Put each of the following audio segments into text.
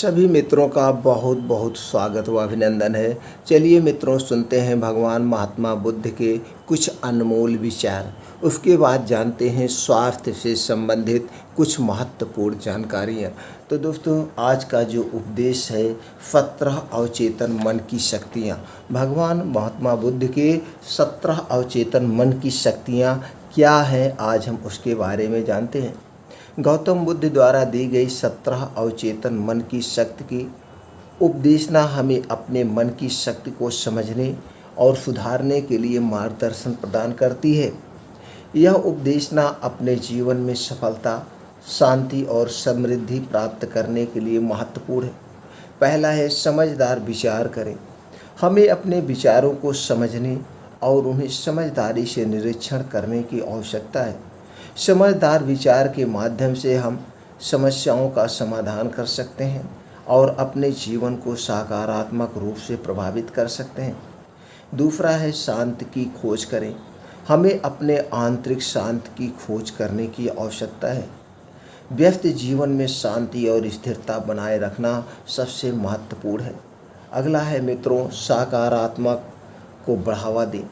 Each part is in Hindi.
सभी मित्रों का बहुत बहुत स्वागत व अभिनंदन है। चलिए मित्रों, सुनते हैं भगवान महात्मा बुद्ध के कुछ अनमोल विचार। उसके बाद जानते हैं स्वास्थ्य से संबंधित कुछ महत्वपूर्ण जानकारियाँ। तो दोस्तों, आज का जो उपदेश है 17 अवचेतन मन की शक्तियाँ। भगवान महात्मा बुद्ध के 17 अवचेतन मन की शक्तियाँ क्या है, आज हम उसके बारे में जानते हैं। गौतम बुद्ध द्वारा दी गई 17 अवचेतन मन की शक्ति की उपदेशना हमें अपने मन की शक्ति को समझने और सुधारने के लिए मार्गदर्शन प्रदान करती है। यह उपदेशना अपने जीवन में सफलता, शांति और समृद्धि प्राप्त करने के लिए महत्वपूर्ण है। पहला है, समझदार विचार करें। हमें अपने विचारों को समझने और उन्हें समझदारी से निरीक्षण करने की आवश्यकता है। समझदार विचार के माध्यम से हम समस्याओं का समाधान कर सकते हैं और अपने जीवन को सकारात्मक रूप से प्रभावित कर सकते हैं। दूसरा है, शांति की खोज करें। हमें अपने आंतरिक शांति की खोज करने की आवश्यकता है। व्यस्त जीवन में शांति और स्थिरता बनाए रखना सबसे महत्वपूर्ण है। अगला है मित्रों, सकारात्मक को बढ़ावा दें।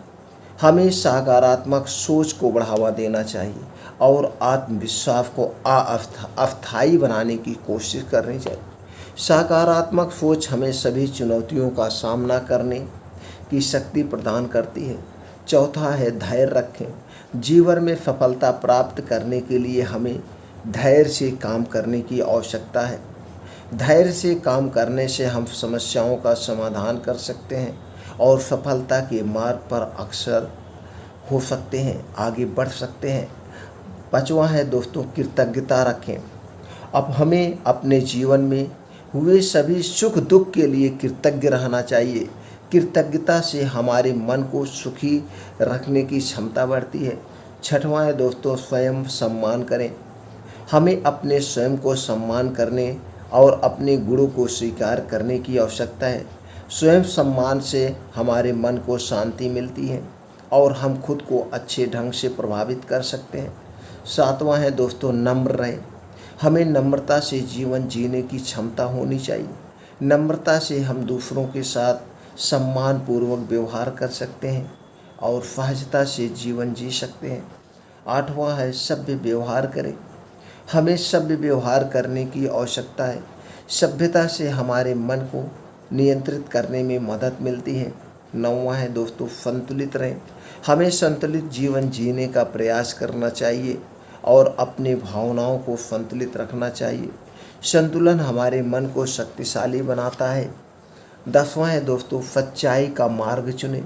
हमें सकारात्मक सोच को बढ़ावा देना चाहिए और आत्मविश्वास को अस्थायी बनाने की कोशिश करनी चाहिए। सकारात्मक सोच हमें सभी चुनौतियों का सामना करने की शक्ति प्रदान करती है। चौथा है, धैर्य रखें। जीवन में सफलता प्राप्त करने के लिए हमें धैर्य से काम करने की आवश्यकता है। धैर्य से काम करने से हम समस्याओं का समाधान कर सकते हैं और सफलता के मार्ग पर अक्सर हो सकते हैं, आगे बढ़ सकते हैं। पांचवा है दोस्तों, कृतज्ञता रखें। अब हमें अपने जीवन में हुए सभी सुख दुख के लिए कृतज्ञ रहना चाहिए। कृतज्ञता से हमारे मन को सुखी रखने की क्षमता बढ़ती है। छठवां है दोस्तों, स्वयं सम्मान करें। हमें अपने स्वयं को सम्मान करने और अपने गुणों को स्वीकार करने की आवश्यकता है। स्वयं सम्मान से हमारे मन को शांति मिलती है और हम खुद को अच्छे ढंग से प्रभावित कर सकते हैं। सातवां है दोस्तों, नम्र रहें। हमें नम्रता से जीवन जीने की क्षमता होनी चाहिए। नम्रता से हम दूसरों के साथ सम्मानपूर्वक व्यवहार कर सकते हैं और सहजता से जीवन जी सकते हैं। आठवां है, सभ्य व्यवहार करें। हमें सभ्य व्यवहार करने की आवश्यकता है। सभ्यता से हमारे मन को नियंत्रित करने में मदद मिलती है। नौवां है दोस्तों, संतुलित रहें। हमें संतुलित जीवन जीने का प्रयास करना चाहिए और अपनी भावनाओं को संतुलित रखना चाहिए। संतुलन हमारे मन को शक्तिशाली बनाता है। 10वां है दोस्तों, सच्चाई का मार्ग चुनें।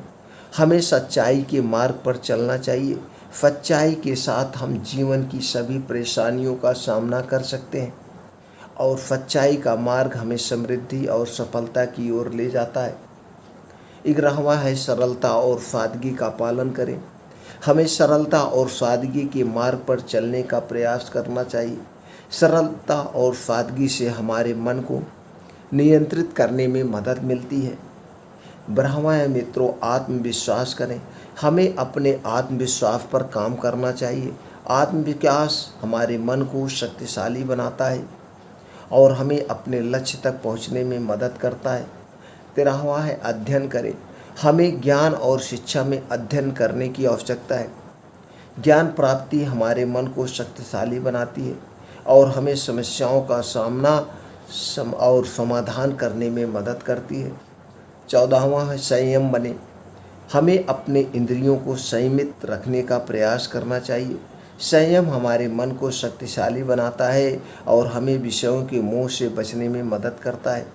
हमें सच्चाई के मार्ग पर चलना चाहिए। सच्चाई के साथ हम जीवन की सभी परेशानियों का सामना कर सकते हैं और सच्चाई का मार्ग हमें समृद्धि और सफलता की ओर ले जाता है। 11वां है, सरलता और सादगी का पालन करें। हमें सरलता और सादगी के मार्ग पर चलने का प्रयास करना चाहिए। सरलता और सादगी से हमारे मन को नियंत्रित करने में मदद मिलती है। 12वां है मित्रों, आत्मविश्वास करें। हमें अपने आत्मविश्वास पर काम करना चाहिए। आत्मविश्वास हमारे मन को शक्तिशाली बनाता है और हमें अपने लक्ष्य तक पहुंचने में मदद करता है। 13वां है, अध्ययन करें। हमें ज्ञान और शिक्षा में अध्ययन करने की आवश्यकता है। ज्ञान प्राप्ति हमारे मन को शक्तिशाली बनाती है और हमें समस्याओं का सामना और समाधान करने में मदद करती है। 14वां है, संयम बने। हमें अपने इंद्रियों को संयमित रखने का प्रयास करना चाहिए। संयम हमारे मन को शक्तिशाली बनाता है और हमें विषयों के मोह से बचने में मदद करता है।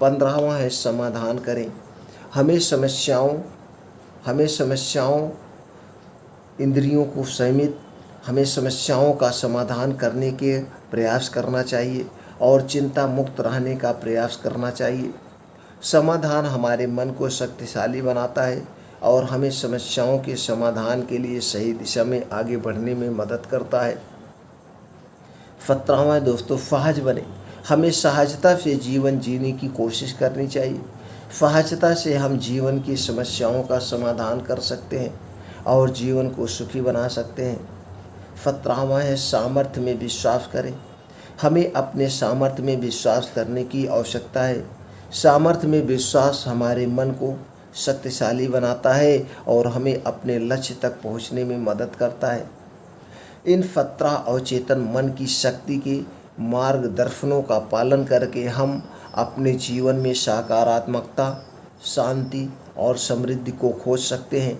15वां है, समाधान करें। हमें समस्याओं इंद्रियों को संयमित, हमें समस्याओं का समाधान करने के प्रयास करना चाहिए और चिंता मुक्त रहने का प्रयास करना चाहिए। समाधान हमारे मन को शक्तिशाली बनाता है और हमें समस्याओं के समाधान के लिए सही दिशा में आगे बढ़ने में मदद करता है। 17वां दोस्तों, सहज बने। हमें सहजता से जीवन जीने की कोशिश करनी चाहिए। सहजता से हम जीवन की समस्याओं का समाधान कर सकते हैं और जीवन को सुखी बना सकते हैं। 17वां है, सामर्थ्य में विश्वास करें। हमें अपने सामर्थ्य में विश्वास करने की आवश्यकता है। सामर्थ्य में विश्वास हमारे मन को शक्तिशाली बनाता है और हमें अपने लक्ष्य तक पहुंचने में मदद करता है। इन फतरा अवचेतन मन की शक्ति के मार्गदर्शनों का पालन करके हम अपने जीवन में सकारात्मकता, शांति और समृद्धि को खोज सकते हैं।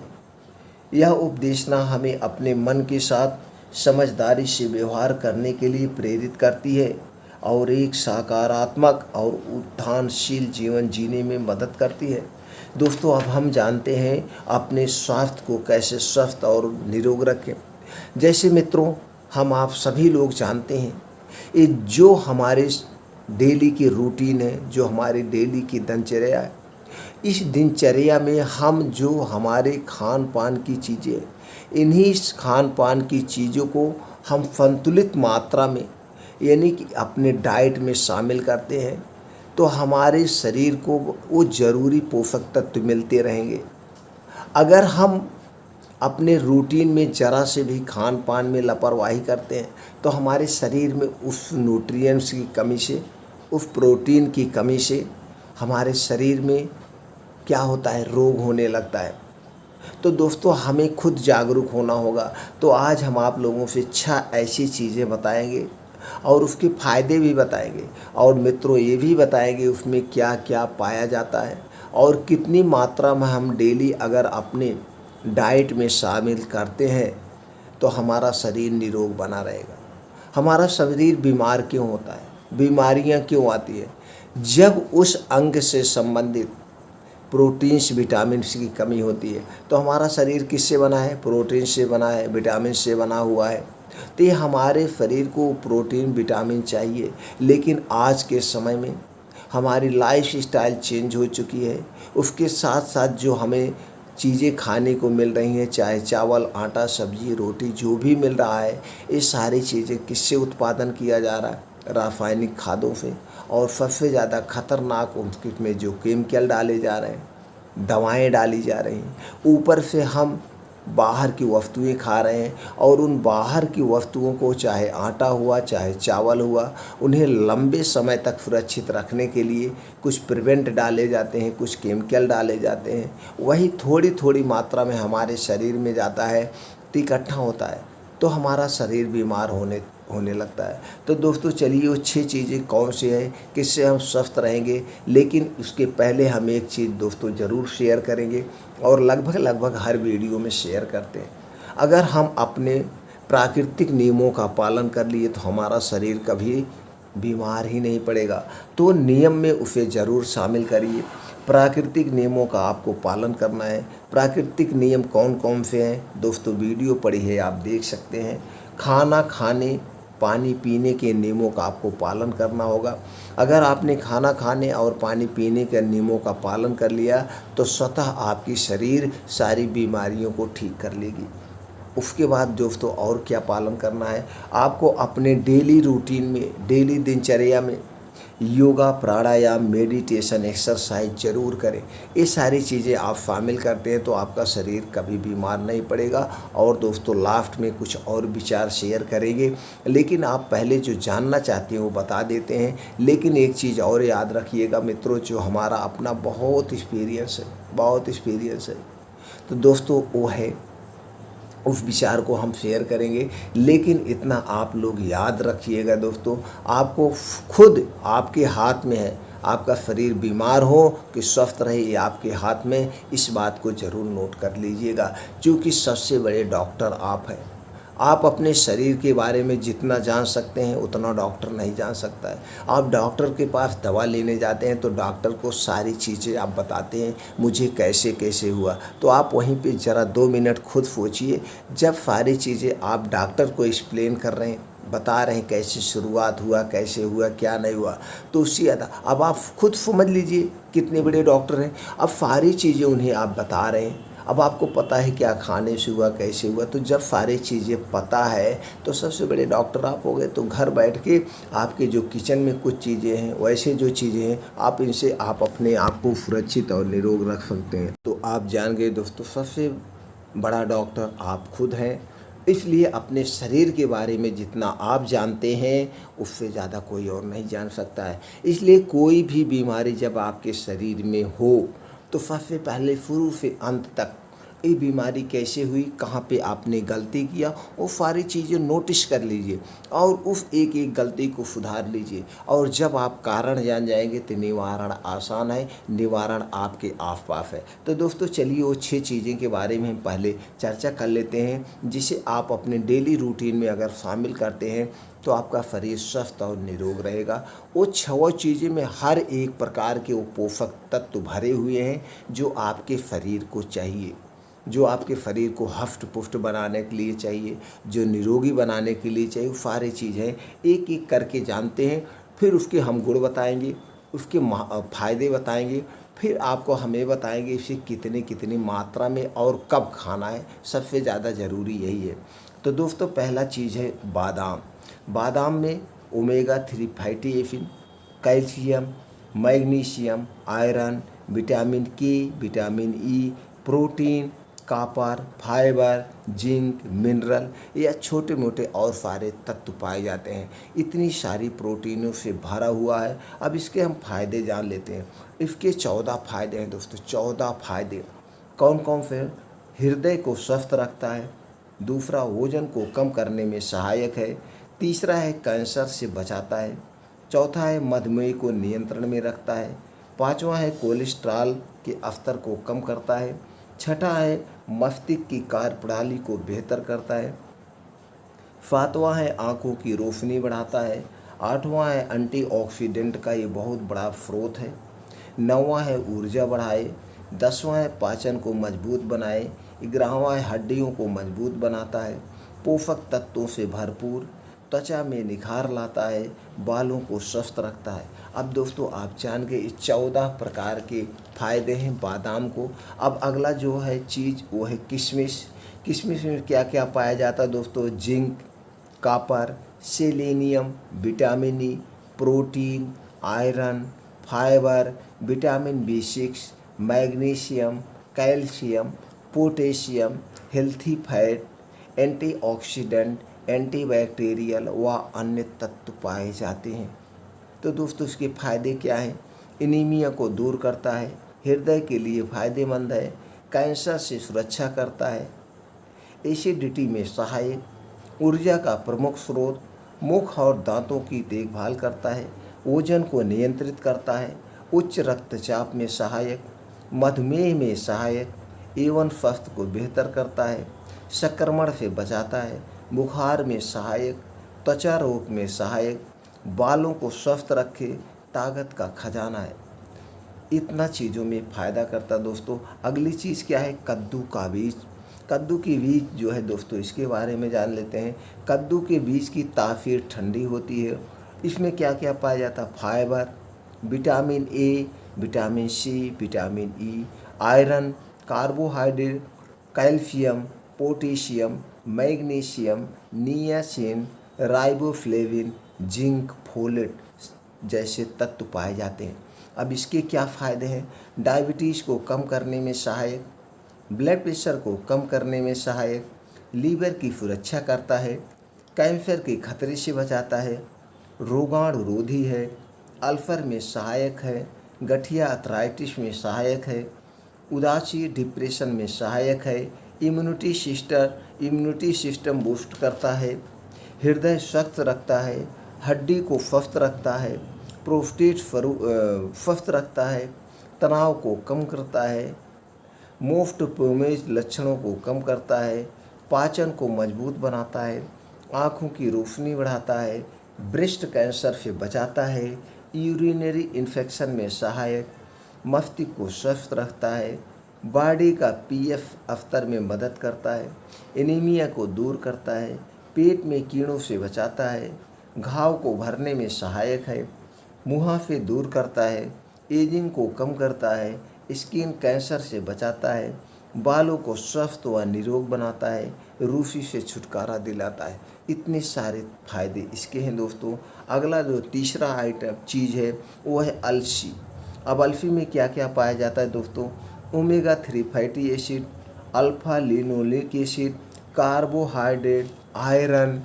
यह उपदेशना हमें अपने मन के साथ समझदारी से व्यवहार करने के लिए प्रेरित करती है और एक सकारात्मक और उत्थानशील जीवन जीने में मदद करती है। दोस्तों, अब हम जानते हैं अपने स्वास्थ्य को कैसे स्वस्थ और निरोग रखें। जैसे मित्रों, हम आप सभी लोग जानते हैं, ये जो हमारे डेली की रूटीन है, जो हमारी डेली की दिनचर्या है, इस दिनचर्या में हम जो हमारे खान पान की चीज़ें, इन्हीं खान पान की चीज़ों को हम संतुलित मात्रा में यानी कि अपने डाइट में शामिल करते हैं तो हमारे शरीर को वो ज़रूरी पोषक तत्व मिलते रहेंगे। अगर हम अपने रूटीन में ज़रा से भी खान पान में लापरवाही करते हैं तो हमारे शरीर में उस न्यूट्रिएंट्स की कमी से, उस प्रोटीन की कमी से हमारे शरीर में क्या होता है, रोग होने लगता है। तो दोस्तों, हमें खुद जागरूक होना होगा। तो आज हम आप लोगों से 6 ऐसी चीज़ें बताएंगे और उसके फ़ायदे भी बताएंगे और मित्रों ये भी बताएंगे उसमें क्या क्या पाया जाता है और कितनी मात्रा में हम डेली अगर अपने डाइट में शामिल करते हैं तो हमारा शरीर निरोग बना रहेगा। हमारा शरीर बीमार क्यों होता है, बीमारियां क्यों आती है? जब उस अंग से संबंधित प्रोटीन्स, विटामिन्स की कमी होती है। तो हमारा शरीर किससे बना है? प्रोटीन से बना है, विटामिन से बना हुआ है। तो ये हमारे शरीर को प्रोटीन, विटामिन चाहिए। लेकिन आज के समय में हमारी लाइफ स्टाइल चेंज हो चुकी है। उसके साथ साथ जो हमें चीज़ें खाने को मिल रही हैं, चाहे चावल, आटा, सब्जी, रोटी, जो भी मिल रहा है, ये सारी चीज़ें किससे उत्पादन किया जा रहा है? रासायनिक खादों से। और सबसे ज़्यादा खतरनाक उसमें जो केमिकल डाले जा रहे हैं, दवाएं डाली जा रही हैं। ऊपर से हम बाहर की वस्तुएं खा रहे हैं और उन बाहर की वस्तुओं को, चाहे आटा हुआ, चाहे चावल हुआ, उन्हें लंबे समय तक सुरक्षित रखने के लिए कुछ प्रिवेंट डाले जाते हैं, कुछ केमिकल डाले जाते हैं। वही थोड़ी थोड़ी मात्रा में हमारे शरीर में जाता है तो इकट्ठा होता है, तो हमारा शरीर बीमार होने लगता है। तो दोस्तों, चलिए वो 6 चीज़ें कौन सी है, किससे हम स्वस्थ रहेंगे। लेकिन उसके पहले हम एक चीज़ दोस्तों ज़रूर शेयर करेंगे और लगभग हर वीडियो में शेयर करते हैं। अगर हम अपने प्राकृतिक नियमों का पालन कर लिए तो हमारा शरीर कभी बीमार ही नहीं पड़ेगा। तो नियम में उसे ज़रूर शामिल करिए। प्राकृतिक नियमों का आपको पालन करना है। प्राकृतिक नियम कौन कौन से हैं दोस्तों? वीडियो पड़ी है, आप देख सकते हैं। खाना खाने, पानी पीने के नियमों का आपको पालन करना होगा। अगर आपने खाना खाने और पानी पीने के नियमों का पालन कर लिया तो स्वतः आपकी शरीर सारी बीमारियों को ठीक कर लेगी। उसके बाद दोस्तों और क्या पालन करना है? आपको अपने डेली रूटीन में, डेली दिनचर्या में योगा, प्राणायाम, मेडिटेशन, एक्सरसाइज ज़रूर करें। ये सारी चीज़ें आप शामिल करते हैं तो आपका शरीर कभी बीमार नहीं पड़ेगा। और दोस्तों, लास्ट में कुछ और विचार शेयर करेंगे, लेकिन आप पहले जो जानना चाहते हैं वो बता देते हैं। लेकिन एक चीज़ और याद रखिएगा मित्रों, जो हमारा अपना बहुत एक्सपीरियंस है, तो दोस्तों वो है, उस विचार को हम शेयर करेंगे। लेकिन इतना आप लोग याद रखिएगा दोस्तों, आपको खुद आपके हाथ में है, आपका शरीर बीमार हो कि स्वस्थ रहे ये आपके हाथ में। इस बात को ज़रूर नोट कर लीजिएगा, क्योंकि सबसे बड़े डॉक्टर आप हैं। आप अपने शरीर के बारे में जितना जान सकते हैं उतना डॉक्टर नहीं जान सकता है। आप डॉक्टर के पास दवा लेने जाते हैं तो डॉक्टर को सारी चीज़ें आप बताते हैं, मुझे कैसे कैसे हुआ। तो आप वहीं पे ज़रा 2 मिनट खुद सोचिए। जब सारी चीज़ें आप डॉक्टर को एक्सप्लेन कर रहे हैं, बता रहे हैं कैसे शुरुआत हुआ, कैसे हुआ, क्या नहीं हुआ, तो उससे ज़्यादा अब आप खुद समझ लीजिए कितने बड़े डॉक्टर हैं। अब सारी चीज़ें उन्हें आप बता रहे हैं। अब आपको पता है क्या खाने से हुआ, कैसे हुआ। तो जब सारी चीज़ें पता है तो सबसे बड़े डॉक्टर आप हो गए। तो घर बैठ के आपके जो किचन में कुछ चीज़ें हैं, वैसे जो चीज़ें हैं, आप इनसे आप अपने आप को सुरक्षित और निरोग रख सकते हैं। तो आप जान गए दोस्तों, सबसे बड़ा डॉक्टर आप खुद हैं। इसलिए अपने शरीर के बारे में जितना आप जानते हैं उससे ज़्यादा कोई और नहीं जान सकता है। इसलिए कोई भी बीमारी जब आपके शरीर में हो तो सबसे पहले शुरू से अंत तक ये बीमारी कैसे हुई, कहाँ पे आपने गलती किया, वो सारी चीज़ें नोटिस कर लीजिए और उस एक एक गलती को सुधार लीजिए। और जब आप कारण जान जाएंगे तो निवारण आसान है, निवारण आपके आस पास है। तो दोस्तों चलिए वो 6 चीज़ें के बारे में हम पहले चर्चा कर लेते हैं, जिसे आप अपने डेली रूटीन में अगर शामिल करते हैं तो आपका शरीर स्वस्थ और निरोग रहेगा। वो 6 चीज़ें में हर एक प्रकार के वो पोषक तत्व भरे हुए हैं जो आपके शरीर को चाहिए, जो आपके शरीर को हष्ट पुष्ट बनाने के लिए चाहिए, जो निरोगी बनाने के लिए चाहिए। वो सारी चीज़ें एक एक करके जानते हैं, फिर उसके हम गुण बताएंगे, उसके फायदे बताएंगे, फिर आपको हमें बताएंगे इसे कितनी कितनी मात्रा में और कब खाना है। सबसे ज़्यादा ज़रूरी यही है। तो दोस्तों पहला चीज़ है बादाम। बादाम में omega 3 fatty acid, calcium, magnesium, iron, vitamin K, vitamin E, protein, copper, fibre, zinc, mineral या छोटे मोटे और सारे तत्व पाए जाते हैं। इतनी सारी प्रोटीनों से भरा हुआ है। अब इसके हम फायदे जान लेते हैं। इसके 14 फायदे हैं दोस्तों, 14 फायदे। कौन कौन से? हृदय को स्वस्थ रखता है, दूसरा वजन को कम करने में सहायक है, तीसरा है कैंसर से बचाता है, चौथा है मधुमेह को नियंत्रण में रखता है, पांचवा है कोलेस्ट्रॉल के स्तर को कम करता है, छठा है मस्तिष्क की कार्यप्रणाली को बेहतर करता है, सातवां है आँखों की रोशनी बढ़ाता है, आठवां है एंटीऑक्सीडेंट का ये बहुत बड़ा स्रोत है, नौवां है ऊर्जा बढ़ाए, 10वां है पाचन को मजबूत बनाए, 11वां है हड्डियों को मजबूत बनाता है, पोषक तत्वों से भरपूर, त्वचा में निखार लाता है, बालों को स्वस्थ रखता है। अब दोस्तों आप जान गए इस 14 प्रकार के फायदे हैं बादाम को। अब अगला जो है चीज़ वो है किशमिश। किशमिश में क्या क्या पाया जाता है दोस्तों? Zinc, copper, selenium, vitamin E, protein, iron, fibre, vitamin B6, magnesium, calcium, potassium, healthy fat, antioxidant, antibacterial व अन्य तत्व पाए जाते हैं। तो दोस्तों इसके फायदे क्या हैं? एनीमिया को दूर करता है, हृदय के लिए फायदेमंद है, कैंसर से सुरक्षा करता है, एसिडिटी में सहायक, ऊर्जा का प्रमुख स्रोत, मुख और दांतों की देखभाल करता है, वजन को नियंत्रित करता है, उच्च रक्तचाप में सहायक, मधुमेह में सहायक, एवं स्वास्थ्य को बेहतर करता है, संक्रमण से बचाता है, बुखार में सहायक, त्वचा रोग में सहायक, बालों को स्वस्थ रखे, ताकत का खजाना है। इतना चीज़ों में फ़ायदा करता दोस्तों। अगली चीज़ क्या है? कद्दू का बीज। कद्दू की बीज जो है दोस्तों इसके बारे में जान लेते हैं। कद्दू के बीज की तासीर ठंडी होती है। इसमें क्या क्या पाया जाता है? Fibre, vitamin A, vitamin C, vitamin E, iron, carbohydrate, calcium, potassium, magnesium, niacin, riboflavin, zinc, folate जैसे तत्व पाए जाते हैं। अब इसके क्या फ़ायदे हैं? डायबिटीज़ को कम करने में सहायक, ब्लड प्रेशर को कम करने में सहायक, लीवर की सुरक्षा करता है, कैंसर के खतरे से बचाता है, रोगाणुरोधी है, अल्सर में सहायक है, गठिया अर्थराइटिस में सहायक है, उदासी डिप्रेशन में सहायक है, इम्यूनिटी सिस्टम बूस्ट करता है, हृदय स्वस्थ रखता है, हड्डी को स्वस्थ रखता है, प्रोस्टेट स्वस्थ रखता है, तनाव को कम करता है, मोस्ट पोमेज लक्षणों को कम करता है, पाचन को मजबूत बनाता है, आँखों की रोशनी बढ़ाता है, ब्रेस्ट कैंसर से बचाता है, यूरिनरी इन्फेक्शन में सहायक, मस्तिष्क को स्वस्थ रखता है, बॉडी का पीएफ स्तर में मदद करता है, एनीमिया को दूर करता है, पेट में कीड़ों से बचाता है, घाव को भरने में सहायक है, मुहासे दूर करता है, एजिंग को कम करता है, स्किन कैंसर से बचाता है, बालों को स्वस्थ व निरोग बनाता है, रूसी से छुटकारा दिलाता है। इतने सारे फायदे इसके हैं दोस्तों। अगला जो तीसरा आइटम चीज़ है वो है अलसी। अब अलसी में क्या क्या पाया जाता है दोस्तों? Omega 3 fatty acid, alpha linoleic acid, carbohydrate, iron,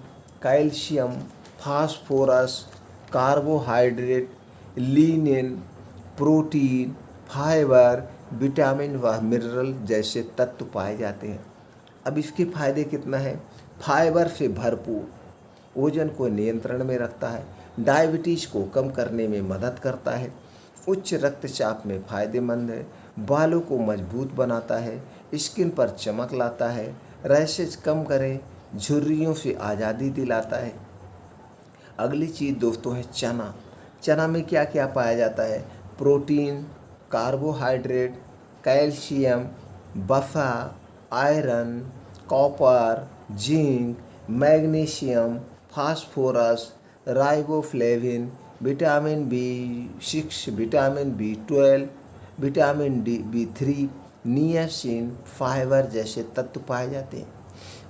calcium, phosphorus, carbohydrate, linen, protein, fibre, vitamin व मिनरल जैसे तत्व पाए जाते हैं। अब इसके फायदे कितना है? फाइबर से भरपूर, वजन को नियंत्रण में रखता है, डायबिटीज़ को कम करने में मदद करता है, उच्च रक्तचाप में फ़ायदेमंद है, बालों को मजबूत बनाता है, स्किन पर चमक लाता है, रैशेज कम करे, झुर्रियों से आज़ादी दिलाता है। अगली चीज़ दोस्तों है चना। चना में क्या क्या पाया जाता है? प्रोटीन, कार्बोहाइड्रेट, कैल्शियम, वसा, iron, copper, zinc, magnesium, phosphorus, riboflavin, vitamin B6, vitamin B12, vitamin B3, niacin, fibre जैसे तत्व पाए जाते हैं।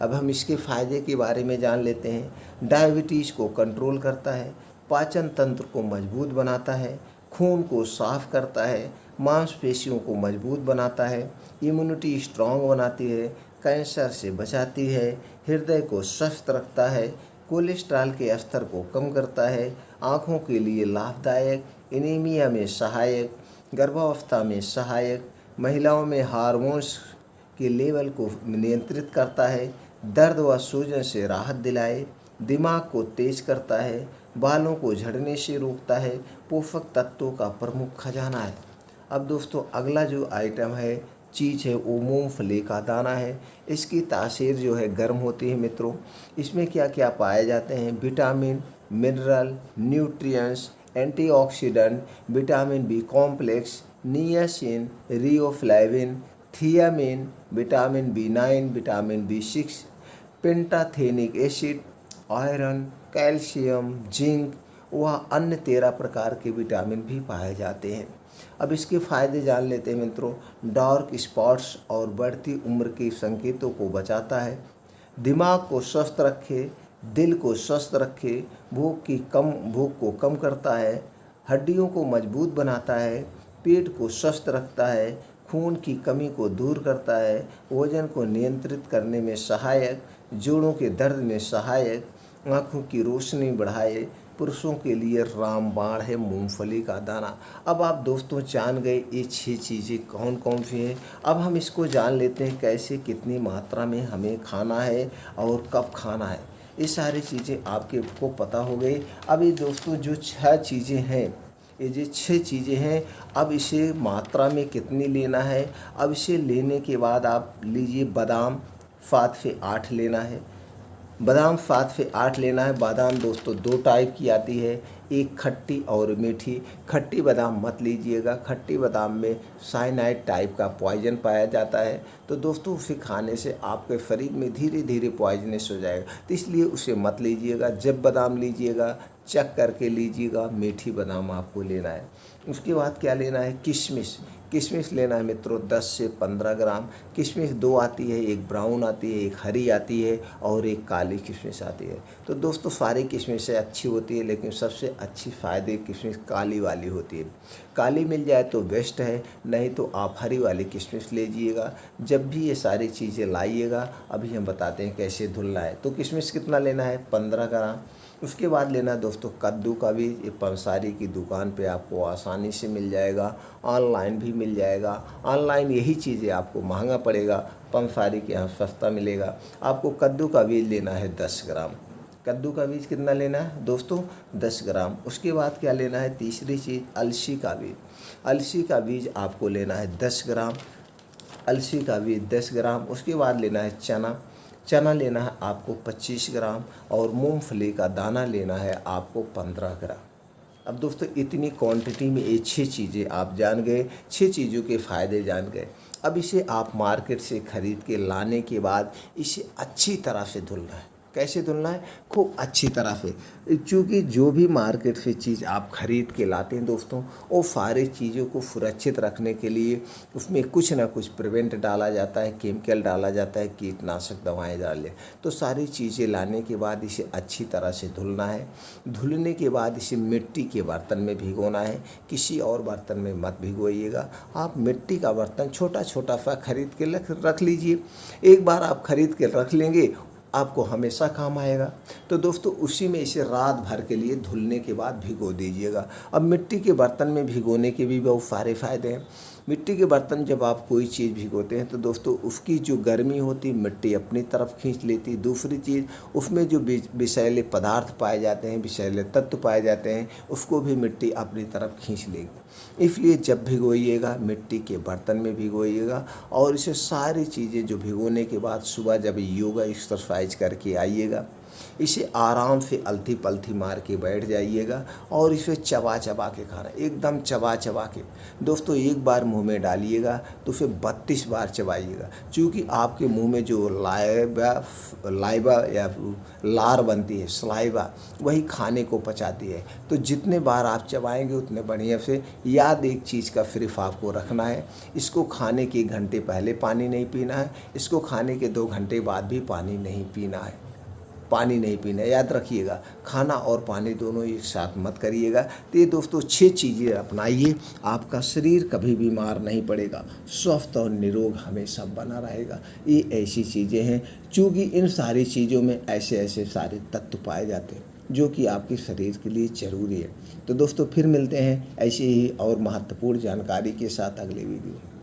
अब हम इसके फ़ायदे के बारे में जान लेते हैं। डायबिटीज़ को कंट्रोल करता है, पाचन तंत्र को मजबूत बनाता है, खून को साफ करता है, मांसपेशियों को मजबूत बनाता है, इम्यूनिटी स्ट्रांग बनाती है, कैंसर से बचाती है, हृदय को स्वस्थ रखता है, कोलेस्ट्रॉल के स्तर को कम करता है, आँखों के लिए लाभदायक, एनीमिया में सहायक, गर्भावस्था में सहायक, महिलाओं में हार्मोन्स के लेवल को नियंत्रित करता है, दर्द व सूजन से राहत दिलाए, दिमाग को तेज करता है, बालों को झड़ने से रोकता है, पोषक तत्वों का प्रमुख खजाना है। अब दोस्तों अगला जो आइटम है, चीज़ है, वो मूंगफली का दाना है। इसकी तासीर जो है गर्म होती है मित्रों। इसमें क्या क्या पाए जाते हैं? Vitamin, mineral, nutrients, antioxidant, vitamin B complex, niacin, riboflavin, thiamin, vitamin B9, vitamin B6, pantothenic acid, iron, calcium, zinc व अन्य 13 प्रकार के विटामिन भी पाए जाते हैं। अब इसके फ़ायदे जान लेते हैं मित्रों। डार्क स्पॉट्स और बढ़ती उम्र के संकेतों को बचाता है, दिमाग को स्वस्थ रखे, दिल को स्वस्थ रखे, भूख को कम करता है, हड्डियों को मजबूत बनाता है, पेट को स्वस्थ रखता है, खून की कमी को दूर करता है, वजन को नियंत्रित करने में सहायक, जोड़ों के दर्द में सहायक, आँखों की रोशनी बढ़ाए। पुरुषों के लिए रामबाण है मूंगफली का दाना। अब आप दोस्तों जान गए ये 6 चीज़ें कौन कौन सी हैं। अब हम इसको जान लेते हैं कैसे, कितनी मात्रा में हमें खाना है और कब खाना है। ये सारी चीज़ें आपको पता हो गई। अब ये दोस्तों जो 6 चीज़ें हैं, ये जो 6 चीज़ें हैं, अब इसे मात्रा में कितनी लेना है। अब इसे लेने के बाद आप लीजिए बादाम 7 से 8 लेना है। बादाम 7 से 8 लेना है। बादाम दोस्तों 2 टाइप की आती है, एक खट्टी और मीठी। खट्टी बादाम मत लीजिएगा, खट्टी बादाम में साइनाइड टाइप का पॉइजन पाया जाता है, तो दोस्तों उसे खाने से आपके शरीर में धीरे धीरे पॉइजनस हो जाएगा, तो इसलिए उसे मत लीजिएगा। जब बादाम लीजिएगा चेक करके लीजिएगा, मीठी बादाम आपको लेना है। उसके बाद क्या लेना है? किशमिश। किशमिश लेना है मित्रों 10 से 15 ग्राम। किशमिश 2 आती है, एक ब्राउन आती है, एक हरी आती है और एक काली किशमिश आती है। तो दोस्तों सारी किशमिशें अच्छी होती है, लेकिन सबसे अच्छी फ़ायदे किशमिश काली वाली होती है। काली मिल जाए तो बेस्ट है, नहीं तो आप हरी वाली किशमिश लीजिएगा। जब भी ये सारी चीज़ें लाइएगा, अभी हम बताते हैं कैसे धुलना है। तो किशमिश कितना लेना है? 15 ग्राम। उसके बाद लेना है दोस्तों कद्दू का बीज। ये पंसारी की दुकान पे आपको आसानी से मिल जाएगा, ऑनलाइन भी मिल जाएगा। ऑनलाइन यही चीज़ें आपको महंगा पड़ेगा, पंसारी के यहाँ सस्ता मिलेगा। आपको कद्दू का बीज लेना है 10 ग्राम। कद्दू का बीज कितना लेना है दोस्तों? 10 ग्राम। उसके बाद क्या लेना है? तीसरी चीज़ अलसी का बीज। अलसी का बीज आपको लेना है 10 ग्राम। अलसी का बीज 10 ग्राम। उसके बाद लेना है चना। चना लेना है आपको 25 ग्राम और मूंगफली का दाना लेना है आपको 15 ग्राम। अब दोस्तों इतनी क्वांटिटी में ये 6 चीज़ें आप जान गए, 6 चीज़ों के फ़ायदे जान गए। अब इसे आप मार्केट से ख़रीद के लाने के बाद इसे अच्छी तरह से धुलना है। कैसे धुलना है? खूब अच्छी तरह से। क्योंकि जो भी मार्केट से चीज़ आप खरीद के लाते हैं दोस्तों, वो सारी चीज़ों को सुरक्षित रखने के लिए उसमें कुछ ना कुछ प्रिवेंट डाला जाता है, केमिकल डाला जाता है, कीटनाशक दवाएं डालें। तो सारी चीज़ें लाने के बाद इसे अच्छी तरह से धुलना है। धुलने के बाद इसे मिट्टी के बर्तन में भिगोना है, किसी और बर्तन में मत भिगोइएगा। आप मिट्टी का बर्तन छोटा छोटा सा खरीद के रख लीजिए। एक बार आप खरीद के रख लेंगे, आपको हमेशा काम आएगा। तो दोस्तों उसी में इसे रात भर के लिए धुलने के बाद भिगो दीजिएगा। अब मिट्टी के बर्तन में भिगोने के भी बहुत सारे फ़ायदे हैं। मिट्टी के बर्तन जब आप कोई चीज़ भिगोते हैं तो दोस्तों उसकी जो गर्मी होती मिट्टी अपनी तरफ खींच लेती। दूसरी चीज़, उसमें जो विषैले पदार्थ पाए जाते हैं, विषैले तत्व पाए जाते हैं, उसको भी मिट्टी अपनी तरफ खींच लेगी। इसलिए जब भिगोइएगा मिट्टी के बर्तन में भिगोइएगा। और इसे सारी चीज़ें जो भिगोने के बाद सुबह जब योगा एक्सरसाइज करके आइएगा, इसे आराम से अलथी पलथी मार के बैठ जाइएगा और इसे चबा चबा के खाना, एकदम चबा चबा के। दोस्तों एक बार मुंह में डालिएगा तो उसे 32 बार चबाइएगा। क्योंकि आपके मुंह में जो लाइबा या लार बनती है, सलाइवा, वही खाने को पचाती है। तो जितने बार आप चबाएंगे उतने बढ़िया से। याद एक चीज़ का सिर्फ आपको रखना है, इसको खाने के 1 घंटे पहले पानी नहीं पीना है, इसको खाने के 2 घंटे बाद भी पानी नहीं पीना है। पानी नहीं पीना, याद रखिएगा। खाना और पानी दोनों एक साथ मत करिएगा। तो ये दोस्तों 6 चीज़ें अपनाइए, आपका शरीर कभी बीमार नहीं पड़ेगा, स्वस्थ और निरोग हमेशा बना रहेगा। ये ऐसी चीज़ें हैं, चूँकि इन सारी चीज़ों में ऐसे ऐसे सारे तत्व पाए जाते हैं जो कि आपके शरीर के लिए ज़रूरी है। तो दोस्तों फिर मिलते हैं ऐसे ही और महत्वपूर्ण जानकारी के साथ अगले वीडियो में।